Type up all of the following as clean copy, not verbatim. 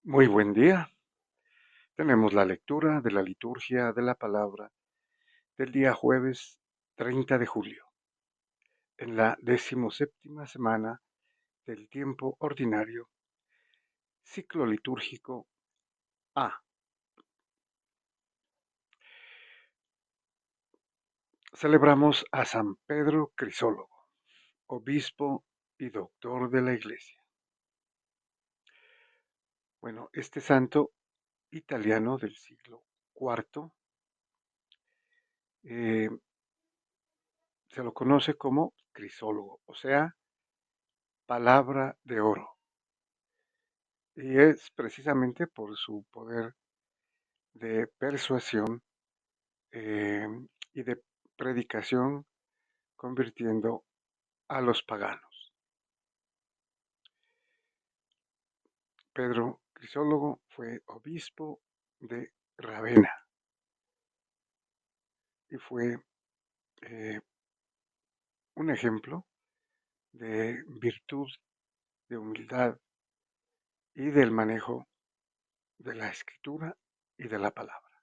Muy buen día. Tenemos la lectura de la liturgia de la palabra del día jueves 30 de julio, en la 17ª semana del tiempo ordinario, ciclo litúrgico A. Celebramos a San Pedro Crisólogo, obispo y doctor de la Iglesia. Bueno, este santo italiano del siglo IV eh, se lo conoce como Crisólogo, o sea, palabra de oro. Y es precisamente por su poder de persuasión eh, y de predicación, convirtiendo a los paganos. Pedro Crisólogo fue obispo de Ravenna y fue eh, un ejemplo de virtud, de humildad y del manejo de la escritura y de la palabra.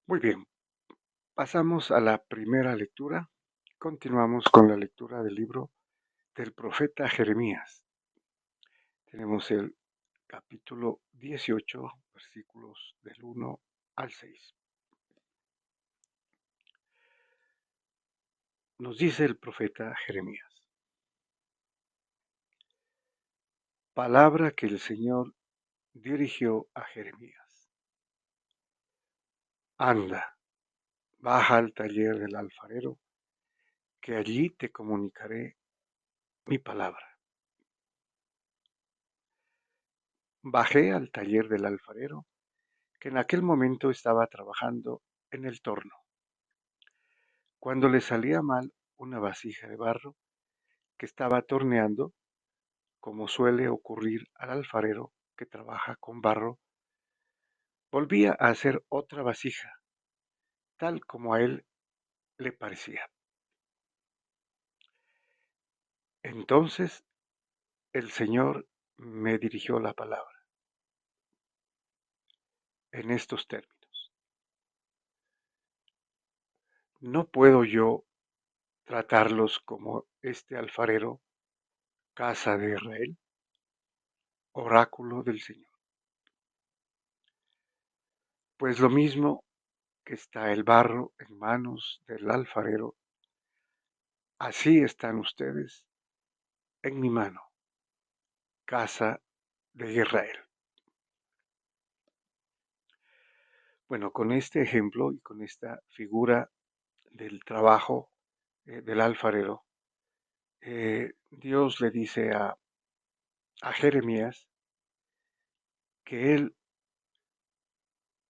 Muy bien, pasamos a la primera lectura. Continuamos con la lectura del libro del profeta Jeremías. Tenemos el capítulo 18, versículos del 1 al 6. Nos dice el profeta Jeremías: palabra que el Señor dirigió a Jeremías. Anda, baja al taller del alfarero, que allí te comunicaré mi palabra. Bajé al taller del alfarero, que en aquel momento estaba trabajando en el torno. Cuando le salía mal una vasija de barro que estaba torneando, como suele ocurrir al alfarero que trabaja con barro, volvía a hacer otra vasija, tal como a él le parecía. Entonces el Señor me dirigió la palabra en estos términos: ¿no puedo yo tratarlos como este alfarero, casa de Israel? Oráculo del Señor. Pues lo mismo que está el barro en manos del alfarero, así están ustedes en mi mano, casa de Israel. Bueno, con este ejemplo y con esta figura del trabajo del alfarero, Dios le dice a Jeremías que él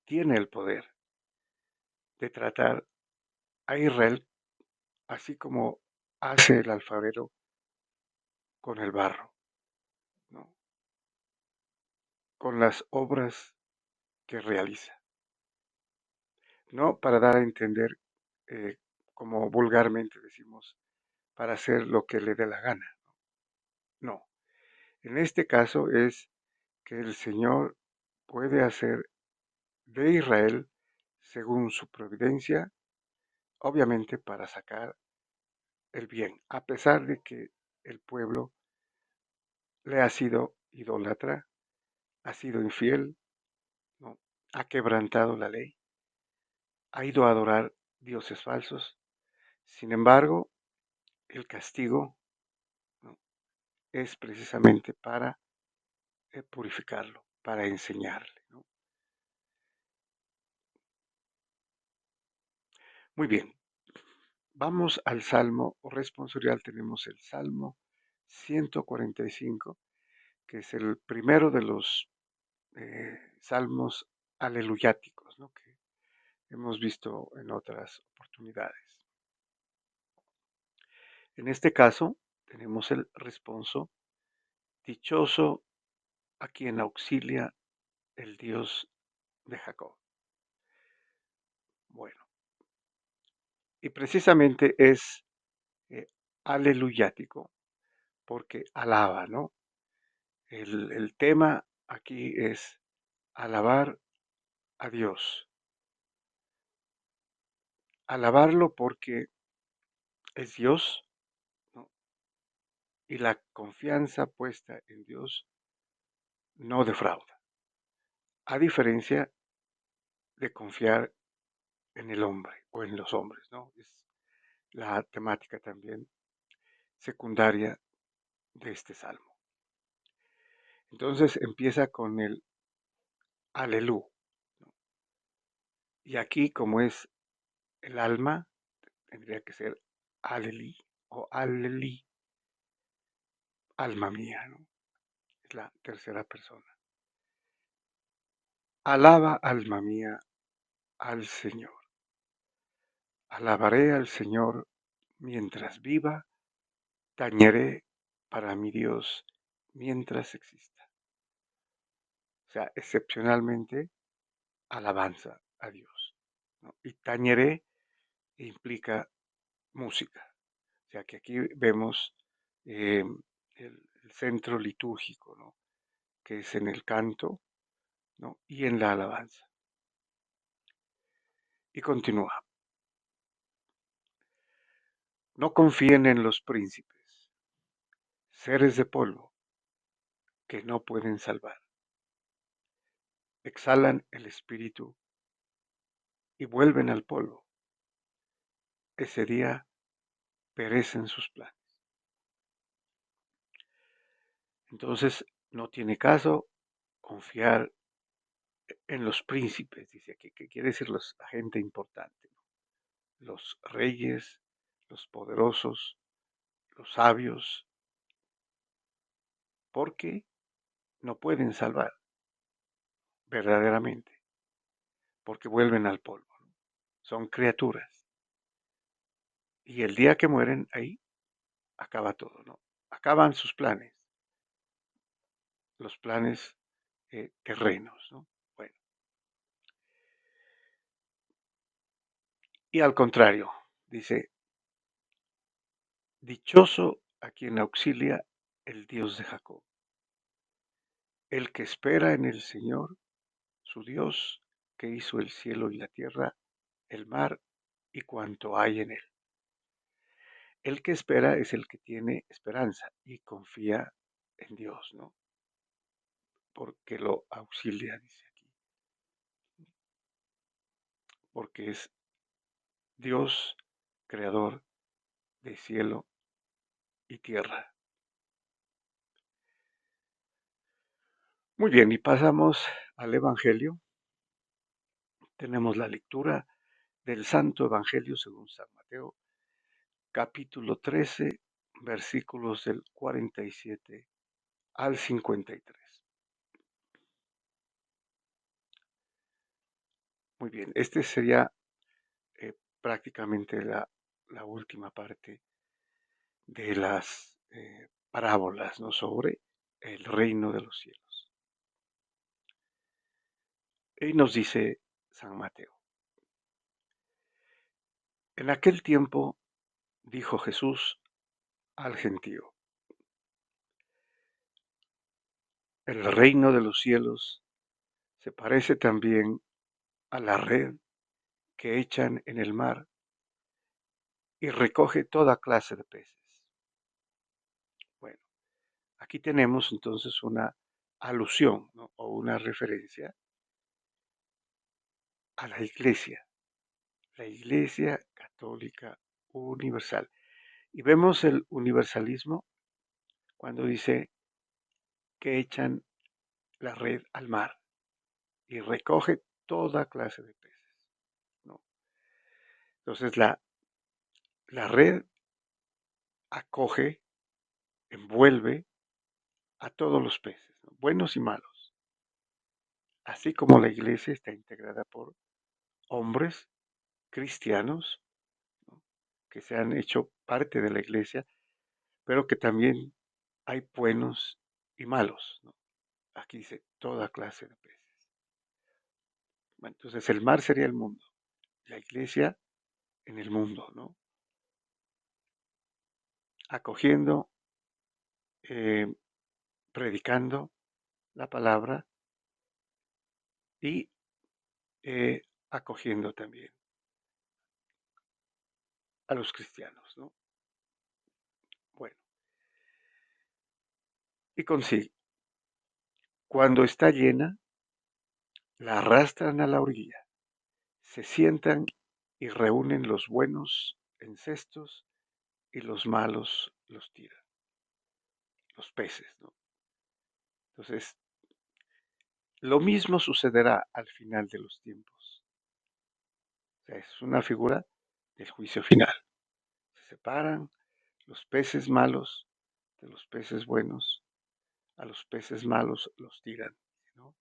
tiene el poder de tratar a Israel así como hace el alfarero con el barro, ¿no? Con las obras que realiza, no para dar a entender, eh, como vulgarmente decimos, para hacer lo que le dé la gana. No, en este caso es que el Señor puede hacer de Israel según su providencia, obviamente para sacar el bien, a pesar de que el pueblo le ha sido idólatra, ha sido infiel, ¿no? Ha quebrantado la ley, ha ido a adorar dioses falsos. Sin embargo, el castigo, ¿no?, es precisamente para purificarlo, para enseñarle, ¿no? Muy bien, vamos al Salmo responsorial. Tenemos el Salmo 145, que es el primero de los salmos aleluyáticos, ¿no?, que hemos visto en otras oportunidades. En este caso, tenemos el responso: dichoso a quien auxilia el Dios de Jacob. Bueno, y precisamente es eh, aleluyático porque alaba, ¿no? El tema aquí es alabar a Dios, alabarlo porque es Dios, ¿no? Y la confianza puesta en Dios no defrauda, a diferencia de confiar en el hombre o en los hombres, ¿no? Es la temática también secundaria de este salmo. Entonces empieza con el alelú, ¿no? Y aquí, como es el alma, tendría que ser alelí o alelí, alma mía, ¿no? Es la tercera persona. Alaba, alma mía, al Señor. Alabaré al Señor mientras viva, tañeré para mi Dios mientras exista. O sea, excepcionalmente alabanza a Dios, ¿no? Y tañeré implica música. O sea, que aquí vemos eh, el centro litúrgico, ¿no? Que es en el canto, ¿no? Y en la alabanza. Y continúa. No confíen en los príncipes, seres de polvo que no pueden salvar. Exhalan el espíritu y vuelven al polvo. Ese día perecen sus planes. Entonces, no tiene caso confiar en los príncipes, dice aquí, que quiere decir la gente importante, ¿no? Los reyes, los poderosos, los sabios, porque no pueden salvar verdaderamente, porque vuelven al polvo, ¿no? Son criaturas. Y el día que mueren, ahí acaba todo, ¿no? Acaban sus planes, los planes terrenos, ¿no? Bueno, y al contrario, dice, dichoso a quien auxilia el Dios de Jacob, el que espera en el Señor, su Dios, que hizo el cielo y la tierra, el mar y cuanto hay en él. El que espera es el que tiene esperanza y confía en Dios, ¿no? Porque lo auxilia, dice aquí, porque es Dios, creador de cielo y tierra. Muy bien, y pasamos al Evangelio. Tenemos la lectura del Santo Evangelio según San Mateo, capítulo 13, versículos del 47 al 53. Muy bien, este sería prácticamente la última parte de las parábolas, ¿no? Sobre el reino de los cielos. Y nos dice San Mateo, en aquel tiempo dijo Jesús al gentío, el reino de los cielos se parece también a la red que echan en el mar y recoge toda clase de peces. Bueno, aquí tenemos entonces una alusión, ¿no? O una referencia a la Iglesia Católica Universal. Y vemos el universalismo cuando dice que echan la red al mar y recoge toda clase de peces, ¿no? Entonces la red acoge, envuelve a todos los peces, ¿no? Buenos y malos, así como la iglesia está integrada por hombres cristianos, ¿no? Que se han hecho parte de la iglesia, pero que también hay buenos y malos, ¿no? Aquí dice toda clase de peces. Bueno, entonces el mar sería el mundo, la iglesia en el mundo, ¿no? Acogiendo, eh, predicando la palabra y acogiendo también a los cristianos, ¿no? Bueno, y consigue, cuando está llena, la arrastran a la orilla, se sientan y reúnen los buenos en cestos y los malos los tiran, los peces, ¿no? Entonces, lo mismo sucederá al final de los tiempos. O sea, es una figura del juicio final. Se separan los peces malos de los peces buenos, a los peces malos los tiran, ¿no?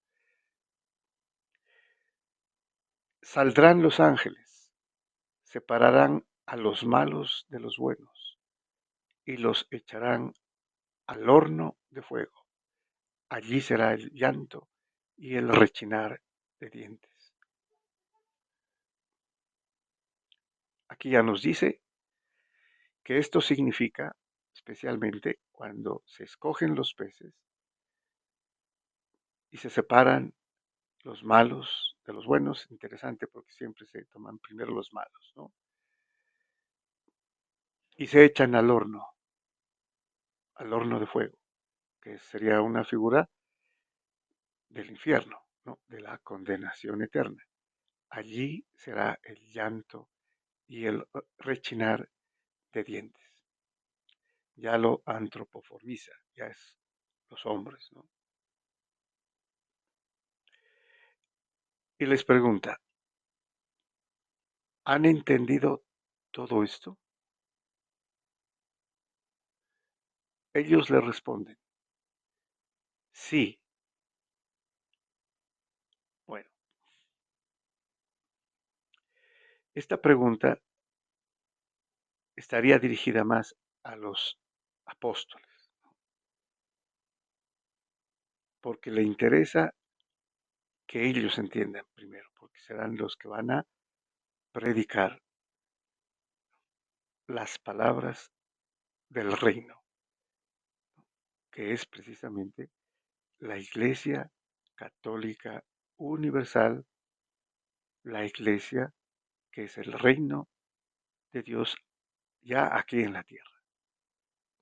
Saldrán los ángeles, separarán a los malos de los buenos y los echarán al horno de fuego. Allí será el llanto y el rechinar de dientes. Aquí ya nos dice que esto significa, especialmente cuando se escogen los peces y se separan los malos de los buenos, interesante porque siempre se toman primero los malos, ¿no? Y se echan al horno de fuego, que sería una figura del infierno, ¿no? De la condenación eterna. Allí será el llanto y el rechinar de dientes. Ya lo antropoformiza, ya es los hombres, ¿no? Y les pregunta, ¿han entendido todo esto? Ellos le responden, sí. Bueno, esta pregunta estaría dirigida más a los apóstoles, porque le interesa que ellos entiendan primero, porque serán los que van a predicar las palabras del reino, que es precisamente la Iglesia Católica Universal, la Iglesia que es el reino de Dios ya aquí en la tierra,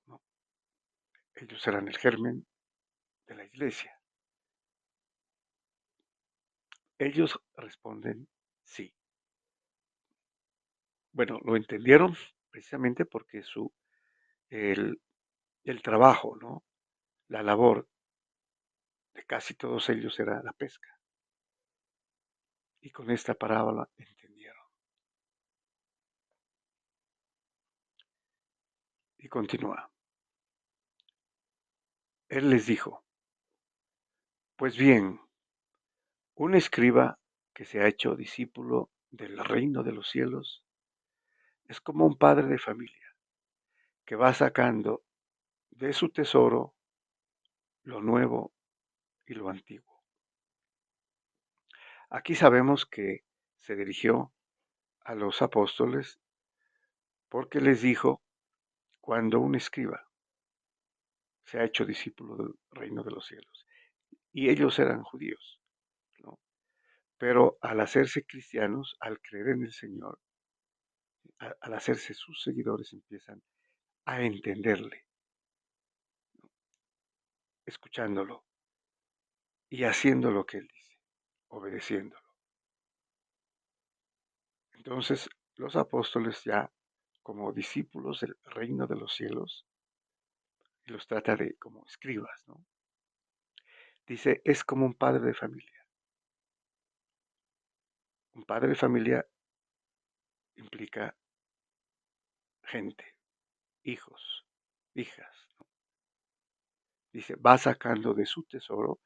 ¿no? Ellos serán el germen de la Iglesia. Ellos responden sí. Bueno, lo entendieron precisamente porque el, el trabajo, ¿no? La labor de casi todos ellos era la pesca. Y con esta parábola entendieron. Y continúa. Él les dijo, pues bien, un escriba que se ha hecho discípulo del reino de los cielos es como un padre de familia que va sacando de su tesoro lo nuevo y lo antiguo. Aquí sabemos que se dirigió a los apóstoles porque les dijo, cuando un escriba se ha hecho discípulo del reino de los cielos, y ellos eran judíos, ¿no? Pero al hacerse cristianos, al creer en el Señor, al hacerse sus seguidores, empiezan a entenderle, escuchándolo y haciendo lo que Él dice, obedeciéndolo. Entonces, los apóstoles ya como discípulos del reino de los cielos, y los trata de como escribas, ¿no? Dice, es como un padre de familia. Un padre de familia implica gente, hijos, hijas, ¿no? Dice, va sacando de su tesoro,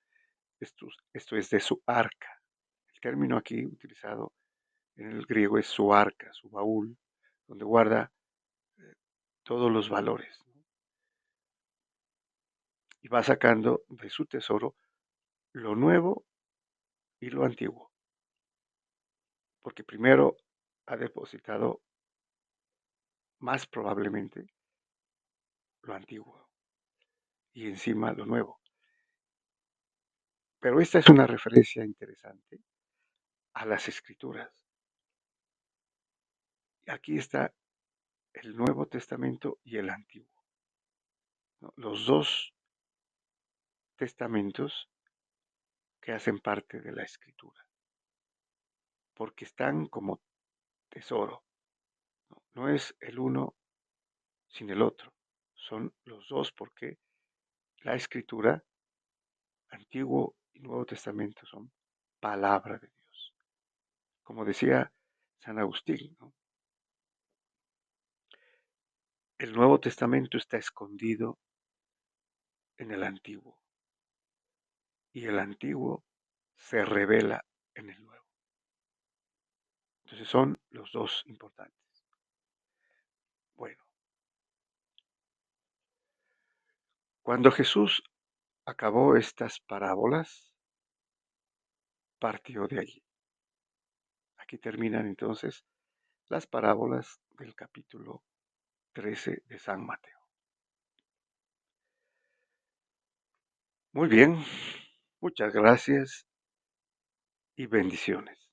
esto es de su arca. El término aquí utilizado en el griego es su arca, su baúl, donde guarda eh, todos los valores, ¿no? Y va sacando de su tesoro lo nuevo y lo antiguo, porque primero ha depositado más probablemente lo antiguo y encima lo nuevo. Pero esta es una referencia interesante a las Escrituras. Aquí está el Nuevo Testamento y el Antiguo, ¿no? Los dos testamentos que hacen parte de la Escritura, porque están como tesoro. No es el uno sin el otro, son los dos porque la Escritura, Antiguo y Nuevo Testamento, son palabra de Dios. Como decía San Agustín, ¿no? El Nuevo Testamento está escondido en el Antiguo y el Antiguo se revela en el Nuevo. Entonces son los dos importantes. Bueno, cuando Jesús acabó estas parábolas, partió de allí. Aquí terminan entonces las parábolas del capítulo 13 de San Mateo. Muy bien, muchas gracias y bendiciones.